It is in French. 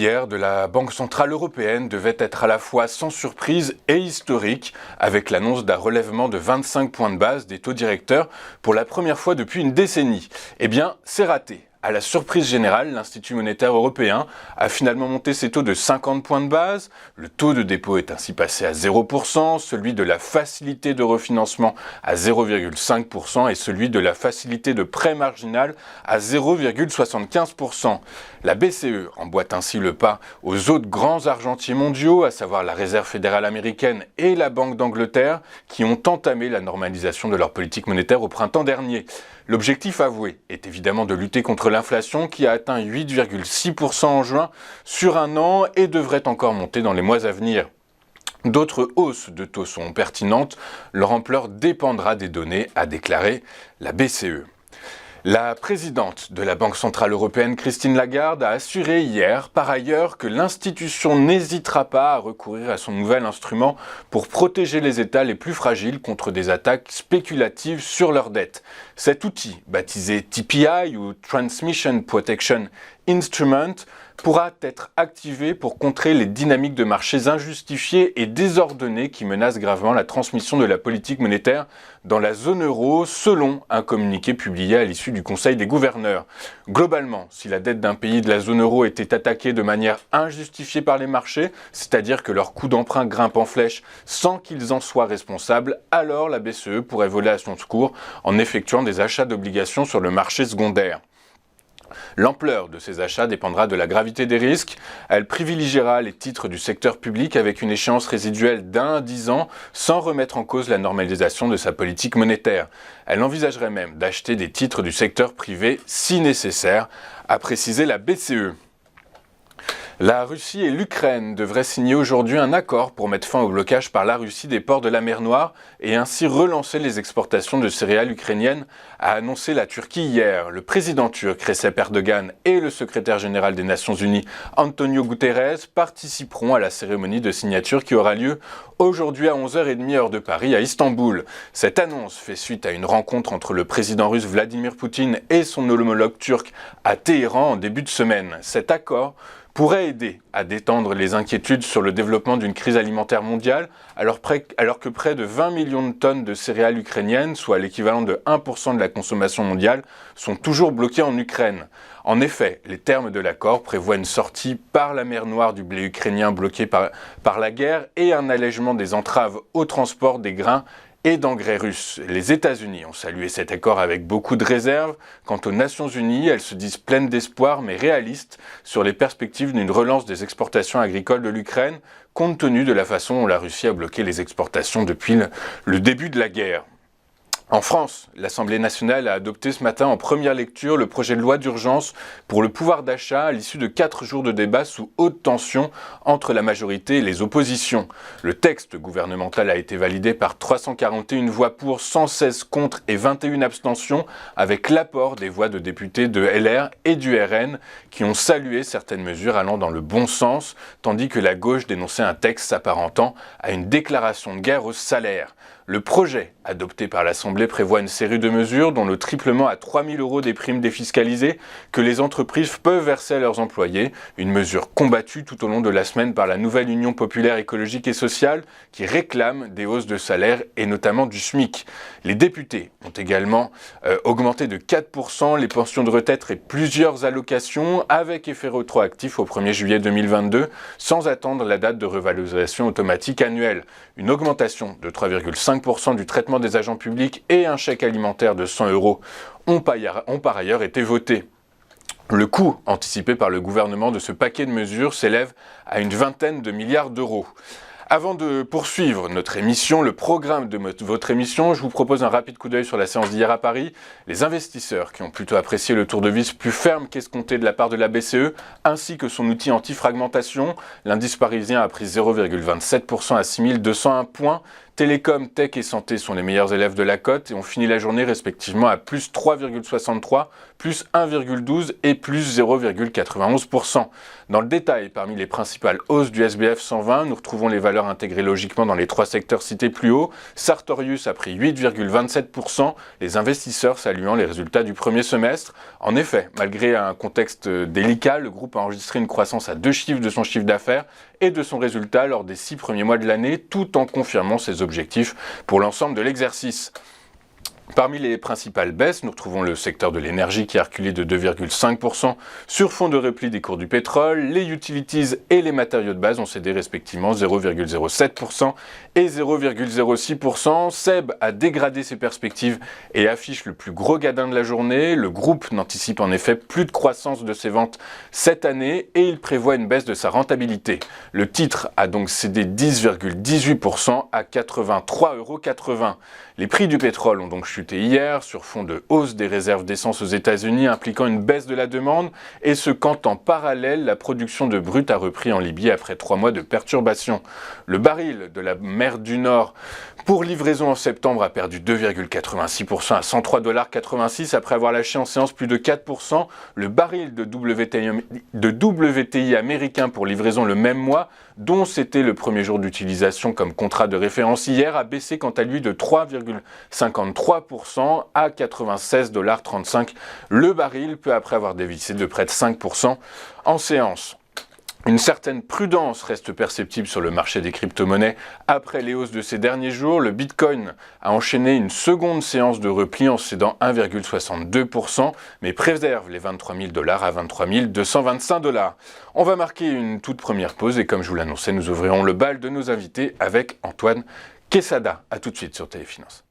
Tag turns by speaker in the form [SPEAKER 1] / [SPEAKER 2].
[SPEAKER 1] hier de la Banque centrale européenne devait être à la fois sans surprise et historique, avec l'annonce d'un relèvement de 25 points de base des taux directeurs pour la première fois depuis une décennie. Eh bien, c'est raté. À la surprise générale, l'Institut monétaire européen a finalement monté ses taux de 50 points de base. Le taux de dépôt est ainsi passé à 0%, celui de la facilité de refinancement à 0,5% et celui de la facilité de prêt marginal à 0,75%. La BCE emboîte ainsi le pas aux autres grands argentiers mondiaux, à savoir la Réserve fédérale américaine et la Banque d'Angleterre, qui ont entamé la normalisation de leur politique monétaire au printemps dernier. L'objectif avoué est évidemment de lutter contre l'inflation qui a atteint 8,6% en juin sur un an et devrait encore monter dans les mois à venir. D'autres hausses de taux sont pertinentes, leur ampleur dépendra des données, a déclaré la BCE. La présidente de la Banque centrale européenne, Christine Lagarde, a assuré hier, par ailleurs, que l'institution n'hésitera pas à recourir à son nouvel instrument pour protéger les États les plus fragiles contre des attaques spéculatives sur leurs dettes. Cet outil, baptisé TPI ou Transmission Protection Instrument, pourra être activé pour contrer les dynamiques de marchés injustifiées et désordonnées qui menacent gravement la transmission de la politique monétaire dans la zone euro, selon un communiqué publié à l'issue du Conseil des gouverneurs. Globalement, si la dette d'un pays de la zone euro était attaquée de manière injustifiée par les marchés, c'est-à-dire que leur coût d'emprunt grimpe en flèche sans qu'ils en soient responsables, alors la BCE pourrait voler à son secours en effectuant des achats d'obligations sur le marché secondaire. L'ampleur de ces achats dépendra de la gravité des risques. Elle privilégiera les titres du secteur public avec une échéance résiduelle d'1 à 10 ans sans remettre en cause la normalisation de sa politique monétaire. Elle envisagerait même d'acheter des titres du secteur privé si nécessaire, a précisé la BCE. La Russie et l'Ukraine devraient signer aujourd'hui un accord pour mettre fin au blocage par la Russie des ports de la mer Noire et ainsi relancer les exportations de céréales ukrainiennes, a annoncé la Turquie hier. Le président turc Recep Erdogan et le secrétaire général des Nations Unies Antonio Guterres participeront à la cérémonie de signature qui aura lieu aujourd'hui à 11h30 heure de Paris à Istanbul. Cette annonce fait suite à une rencontre entre le président russe Vladimir Poutine et son homologue turc à Téhéran en début de semaine. Cet accord pourrait aider à détendre les inquiétudes sur le développement d'une crise alimentaire mondiale, alors que près de 20 millions de tonnes de céréales ukrainiennes, soit l'équivalent de 1% de la consommation mondiale, sont toujours bloquées en Ukraine. En effet, les termes de l'accord prévoient une sortie par la mer Noire du blé ukrainien bloqué par la guerre et un allègement des entraves au transport des grains et d'engrais russes. Les États-Unis ont salué cet accord avec beaucoup de réserves. Quant aux Nations Unies, elles se disent pleines d'espoir mais réalistes sur les perspectives d'une relance des exportations agricoles de l'Ukraine, compte tenu de la façon dont la Russie a bloqué les exportations depuis le début de la guerre. En France, l'Assemblée nationale a adopté ce matin en première lecture le projet de loi d'urgence pour le pouvoir d'achat à l'issue de 4 jours de débat sous haute tension entre la majorité et les oppositions. Le texte gouvernemental a été validé par 341 voix pour, 116 contre et 21 abstentions, avec l'apport des voix de députés de LR et du RN qui ont salué certaines mesures allant dans le bon sens, tandis que la gauche dénonçait un texte s'apparentant à une déclaration de guerre aux salaires. Le projet adopté par l'Assemblée prévoit une série de mesures dont le triplement à 3 000 € des primes défiscalisées que les entreprises peuvent verser à leurs employés, une mesure combattue tout au long de la semaine par la nouvelle Union populaire écologique et sociale qui réclame des hausses de salaire et notamment du SMIC. Les députés ont également augmenté de 4% les pensions de retraite et plusieurs allocations avec effet rétroactif au 1er juillet 2022 sans attendre la date de revalorisation automatique annuelle. Une augmentation de 3,5% du traitement des agents publics et un chèque alimentaire de 100 € ont par ailleurs été votés. Le coût anticipé par le gouvernement de ce paquet de mesures s'élève à une vingtaine de milliards d'euros. Avant de poursuivre notre émission, le programme de votre émission, je vous propose un rapide coup d'œil sur la séance d'hier à Paris. Les investisseurs qui ont plutôt apprécié le tour de vis plus ferme qu'escompté de la part de la BCE, ainsi que son outil anti-fragmentation. L'indice parisien a pris 0,27% à 6201 points, Télécom, tech et santé sont les meilleurs élèves de la cote et ont fini la journée respectivement à plus 3,63, plus 1,12 et plus 0,91%. Dans le détail, parmi les principales hausses du SBF 120, nous retrouvons les valeurs intégrées logiquement dans les trois secteurs cités plus haut. Sartorius a pris 8,27%, les investisseurs saluant les résultats du premier semestre. En effet, malgré un contexte délicat, le groupe a enregistré une croissance à 2 chiffres de son chiffre d'affaires et de son résultat lors des 6 premiers mois de l'année, tout en confirmant ses objectifs pour l'ensemble de l'exercice. Parmi les principales baisses, nous retrouvons le secteur de l'énergie qui a reculé de 2,5% sur fond de repli des cours du pétrole. Les utilities et les matériaux de base ont cédé respectivement 0,07% et 0,06%. SEB a dégradé ses perspectives et affiche le plus gros gadin de la journée. Le groupe n'anticipe en effet plus de croissance de ses ventes cette année et il prévoit une baisse de sa rentabilité. Le titre a donc cédé 10,18% à 83,80 €. Les prix du pétrole ont donc chuté hier sur fond de hausse des réserves d'essence aux États-Unis impliquant une baisse de la demande et ce quand en parallèle la production de brut a repris en Libye après 3 mois de perturbations. Le baril de la mer du Nord pour livraison en septembre a perdu 2,86% à 103,86 $ après avoir lâché en séance plus de 4%. Le baril de WTI américain pour livraison le même mois, dont c'était le premier jour d'utilisation comme contrat de référence hier, a baissé quant à lui de 3,53% à 96,35 $ le baril, peu après avoir dévissé de près de 5% en séance. Une certaine prudence reste perceptible sur le marché des crypto-monnaies. Après les hausses de ces derniers jours, le Bitcoin a enchaîné une seconde séance de repli en cédant 1,62%, mais préserve les 23 000 $ à 23 225 $. On va marquer une toute première pause et comme je vous l'annonçais, nous ouvrirons le bal de nos invités avec Antoine Quesada. A tout de suite sur Téléfinance.